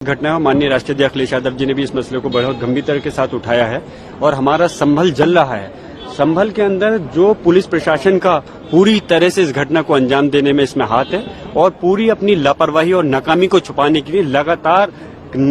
घटना माननीय राष्ट्रीय अध्यक्ष अखिलेश यादव जी ने भी इस मसले को बहुत गंभीरता के साथ उठाया है और हमारा संभल जल रहा है। संभल के अंदर जो पुलिस प्रशासन का पूरी तरह से इस घटना को अंजाम देने में इसमें हाथ है और पूरी अपनी लापरवाही और नाकामी को छुपाने के लिए लगातार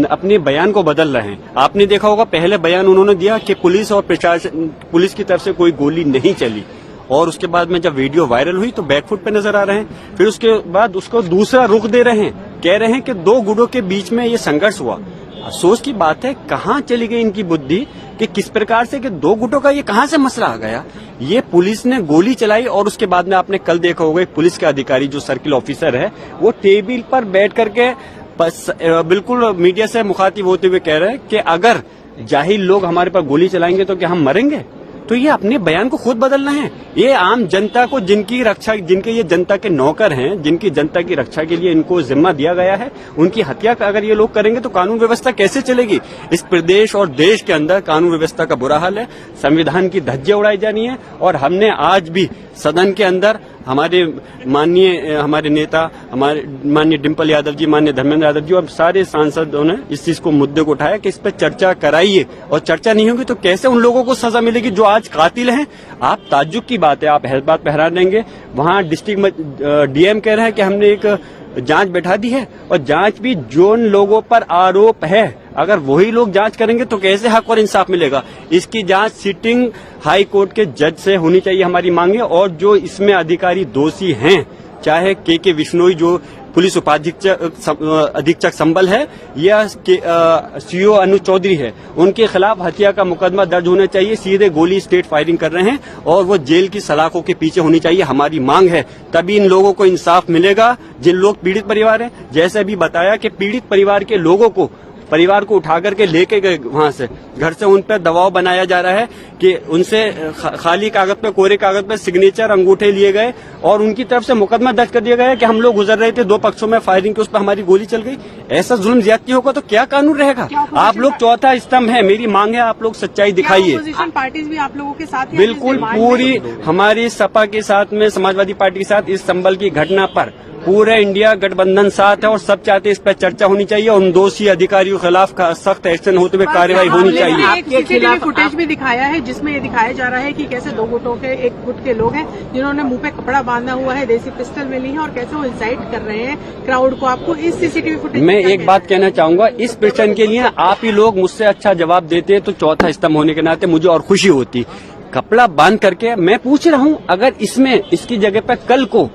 अपने बयान को बदल रहे हैं। आपने देखा होगा पहले बयान उन्होंने दिया कि पुलिस और प्रशासन पुलिस की तरफ से कोई गोली नहीं चली और उसके बाद में जब वीडियो वायरल हुई तो बैकफुट पे नजर आ रहे हैं। फिर उसके बाद उसको दूसरा रुख दे रहे हैं, कह रहे हैं कि दो गुटों के बीच में ये संघर्ष हुआ। अफसोस की बात है कहाँ चली गई इनकी बुद्धि कि किस प्रकार से कि दो गुटों का ये कहाँ से मसला आ गया। ये पुलिस ने गोली चलाई और उसके बाद में आपने कल देखा होगा एक पुलिस के अधिकारी जो सर्किल ऑफिसर है वो टेबल पर बैठ करके बिल्कुल मीडिया से मुखातिब होते हुए कह रहे हैं कि अगर जाहिल लोग हमारे पर गोली चलाएंगे तो क्या हम मरेंगे। तो ये अपने बयान को खुद बदलना है। ये आम जनता को जिनकी रक्षा, जिनके ये जनता के नौकर हैं, जिनकी जनता की रक्षा के लिए इनको जिम्मा दिया गया है, उनकी हत्या अगर ये लोग करेंगे तो कानून व्यवस्था कैसे चलेगी। इस प्रदेश और देश के अंदर कानून व्यवस्था का बुरा हाल है, संविधान की धज्जियां उड़ाई जानी है। और हमने आज भी सदन के अंदर हमारे नेता हमारे माननीय डिम्पल यादव जी, माननीय धर्मेंद्र यादव जी और सारे सांसदों ने इस चीज को मुद्दे को उठाया कि इस पर चर्चा कराइए और चर्चा नहीं होगी तो कैसे उन लोगों को सजा मिलेगी जो आज कातिल हैं। आप ताज्जुब की बात है, आप बात पे हैरान रहेंगे। वहां डिस्ट्रिक्ट डीएम कह रहे हैं कि हमने एक जांच बैठा दी है और जांच भी जो लोगों पर आरोप है अगर वही लोग जांच करेंगे तो कैसे हक और इंसाफ मिलेगा। इसकी जांच सिटिंग हाई कोर्ट के जज से होनी चाहिए, हमारी मांग है। और जो इसमें अधिकारी दोषी हैं, चाहे के विश्नोई जो पुलिस अधीक्षक संभल है या सीओ अनुज चौधरी है, उनके खिलाफ हत्या का मुकदमा दर्ज होना चाहिए। सीधे गोली स्टेट फायरिंग कर रहे हैं और वो जेल की सलाखों के पीछे होनी चाहिए, हमारी मांग है। तभी इन लोगों को इंसाफ मिलेगा जिन लोग पीड़ित परिवार हैं। जैसे अभी बताया कि पीड़ित परिवार के लोगों को परिवार को उठा करके लेके गए वहां से, घर से उन पर दबाव बनाया जा रहा है कि उनसे खाली कागज पे, कोरे कागज पे सिग्नेचर अंगूठे लिए गए और उनकी तरफ से मुकदमा दर्ज कर दिया गया कि हम लोग गुजर रहे थे, दो पक्षों में फायरिंग की, उस पर हमारी गोली चल गई। ऐसा जुल्म ज्यादती होगा तो क्या कानून रहेगा। आप लोग चौथा स्तंभ है, मेरी मांग है आप लोग सच्चाई दिखाइए। अपोजिशन पार्टीज भी आप लोगों के साथ बिल्कुल पूरी हमारी सपा के साथ में, समाजवादी पार्टी के साथ इस संभल की घटना पर पूरे इंडिया गठबंधन साथ है और सब चाहते हैं इस पर चर्चा होनी चाहिए और उन दोषी अधिकारियों के खिलाफ सख्त एक्शन होते हुए कार्रवाई होनी चाहिए। आपके खिलाफ फुटेज भी दिखाया है जिसमें ये दिखाया जा रहा है कि कैसे दो गुटों के, एक गुट के लोग हैं जिन्होंने मुंह पे कपड़ा बांधा हुआ है, देसी पिस्टल मिली है और कैसे वो इंसाइट कर रहे हैं क्राउड को। आपको इस सीसीटीवी फुटेज मैं एक बात कहना चाहूंगा, इस प्रश्न के लिए आप ही लोग मुझसे अच्छा जवाब देते तो चौथा स्तंभ होने के नाते मुझे और खुशी होती। कपड़ा बांध करके मैं पूछ रहा हूँ, अगर इसमें इसकी जगह पर कल को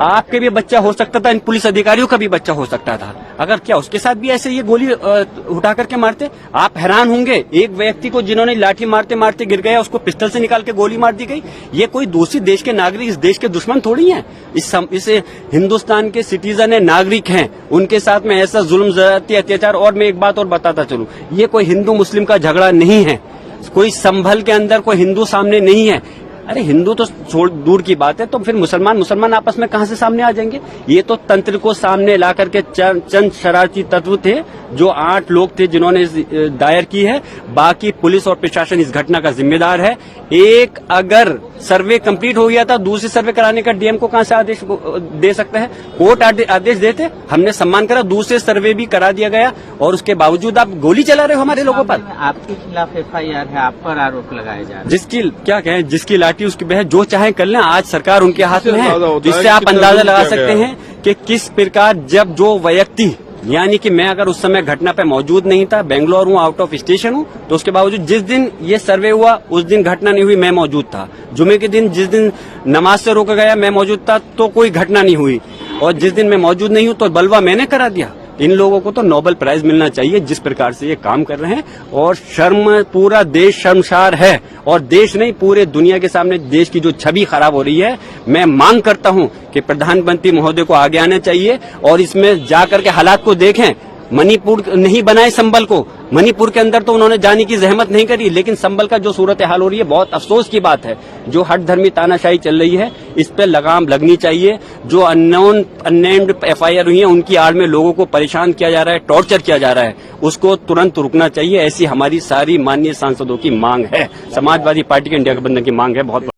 आपके भी बच्चा हो सकता था, इन पुलिस अधिकारियों का भी बच्चा हो सकता था, अगर क्या उसके साथ भी ऐसे ये गोली उठा करके मारते। आप हैरान होंगे, एक व्यक्ति को जिन्होंने लाठी मारते मारते गिर गया उसको पिस्टल से निकाल के गोली मार दी गई। ये कोई दूसरी देश के नागरिक इस देश के दुश्मन थोड़ी हैं। इस हिंदुस्तान के सिटीजन है, नागरिक हैं, उनके साथ में ऐसा जुल्म ज्यादती अत्याचार। और मैं एक बात और बताता चलूं, ये कोई हिंदू मुस्लिम का झगड़ा नहीं है, कोई संभल के अंदर कोई हिंदू सामने नहीं है। अरे हिंदू तो दूर की बात है, तो फिर मुसलमान आपस में कहां से सामने आ जाएंगे। ये तो तंत्र को सामने ला करके चंद शरारती तत्व थे, जो 8 लोग थे जिन्होंने दायर की है। बाकी पुलिस और प्रशासन इस घटना का जिम्मेदार है। एक अगर सर्वे कंप्लीट हो गया था, दूसरी सर्वे कराने का डीएम को कहां से आदेश दे सकता है। कोर्ट आदेश देते, हमने सम्मान करा, दूसरे सर्वे भी करा दिया गया और उसके बावजूद आप गोली चला रहे हो हमारे लोगों पर। आपके खिलाफ FIR है, आप पर आरोप लगाए जा रहे हैं। जिसकी क्या कहें, जिसकी लाठी उसकी बहस, जो चाहे कर लें, आज सरकार उनके हाथ में है। जिससे आप अंदाजा लगा सकते हैं कि किस प्रकार जब जो व्यक्ति, यानी कि मैं अगर उस समय घटना पे मौजूद नहीं था, बेंगलोर हूँ, आउट ऑफ स्टेशन हूँ, तो उसके बावजूद जिस दिन ये सर्वे हुआ उस दिन घटना नहीं हुई, मैं मौजूद था। जुमे के दिन जिस दिन नमाज से रोका गया मैं मौजूद था, तो कोई घटना नहीं हुई। और जिस दिन मैं मौजूद नहीं हूँ तो बलवा मैंने करा दिया। इन लोगों को तो नोबेल प्राइज मिलना चाहिए जिस प्रकार से ये काम कर रहे हैं। और शर्म, पूरा देश शर्मसार है और देश नहीं पूरे दुनिया के सामने देश की जो छवि खराब हो रही है। मैं मांग करता हूं कि प्रधानमंत्री महोदय को आगे आना चाहिए और इसमें जाकर के हालात को देखें। मणिपुर नहीं बनाए संभल को, मणिपुर के अंदर तो उन्होंने जाने की जहमत नहीं करी, लेकिन संभल का जो सूरत हाल हो रही है बहुत अफसोस की बात है। जो हट धर्मी तानाशाही चल रही है इस पे लगाम लगनी चाहिए। जो अननेम्ड FIR हुई है उनकी आड़ में लोगों को परेशान किया जा रहा है, टॉर्चर किया जा रहा है, उसको तुरंत रुकना चाहिए। ऐसी हमारी सारी माननीय सांसदों की मांग है, समाजवादी पार्टी के इंडिया गठबंधन की मांग है। बहुत